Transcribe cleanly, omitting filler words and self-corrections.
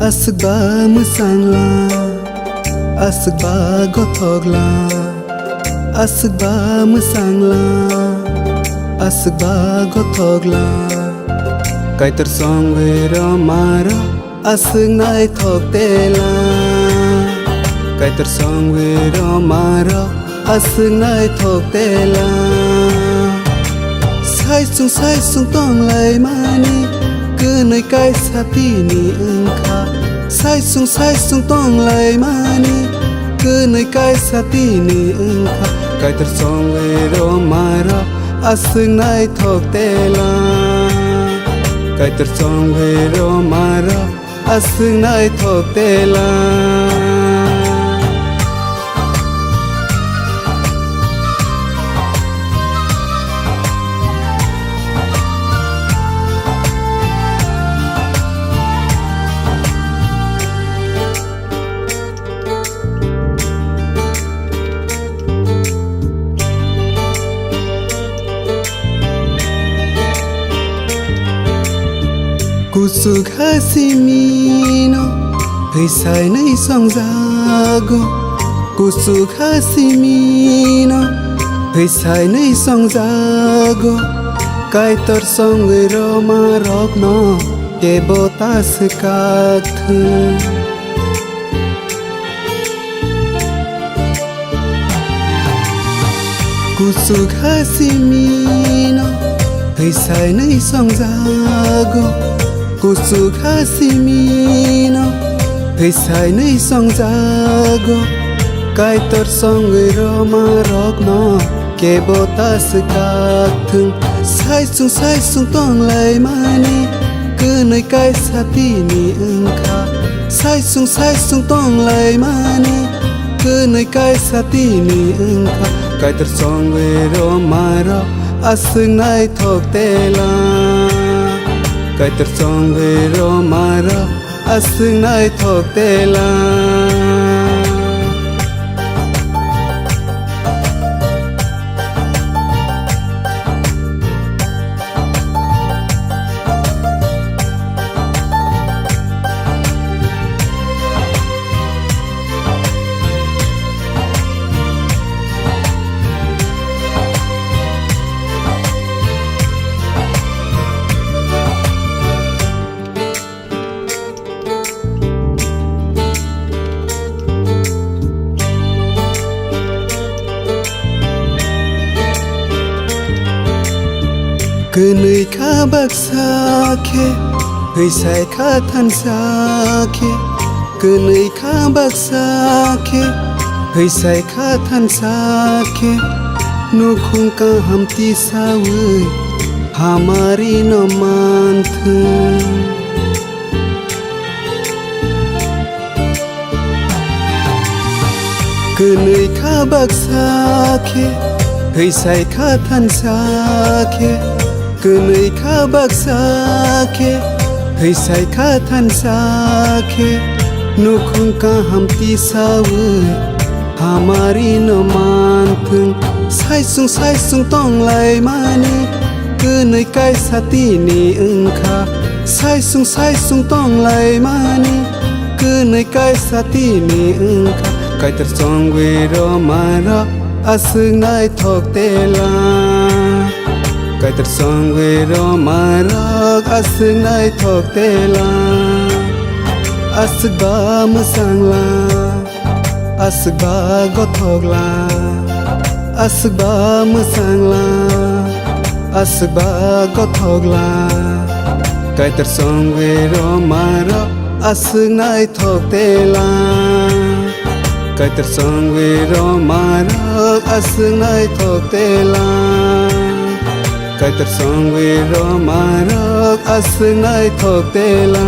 asba musangla asba gothogla asba musangla asba gothogla kaitar song vera mara asung nai thokela kaitar song vera mara asung nai thokela sai sung tong lai mani cứ nơi cái sati ni engkha sai sung tong lai mani cứ nơi cái sati ni engkha kaitar song vera mara asung nai thokela kaitar song vera mara asung nai thokela kusuk hasimino sai nei song jago kusuk hasimino sai nei song jago kaitar song roma rokno ke botas kath kusuk hasimino sai nei song jago kusuk hasimino sai nei song jago kaitar song roma rokno ke botas kath sai sung tong lai mani cứ nơi cái sati ni engkha sai sung tong lai mani cứ nơi cái sati ni engkha kaitar song roma ro asung nai thokela kaitar song vera mara asung nai thokela cứ nơi khá bạc xa khe hơi sai khá than xa khe cứ nơi khá bạc xa khe hơi sai khá than xa khe nu khung ka ham ti sa ơi hamari no man thun cứ nơi khá bạc xa khe hơi sai khá than xa khe cứ nơi khá bạc xa khe hơi sai khá than xa khe nu khung ka ham ti sa ơi hamari no man thung sai sung tong lai mani cứ nơi cái sati ni engkha sai sung tong lai mani cứ nơi cái sati ni engkha kaitar song vera mara asung nai thokela kaitar song vera mara asung nai thokela asba musangla asba gothogla asba musangla asba gothogla kaitar song vera mara asung nai thokela kaitar song vera mara asung nai thokela kaitar song vera mara asung nai thokela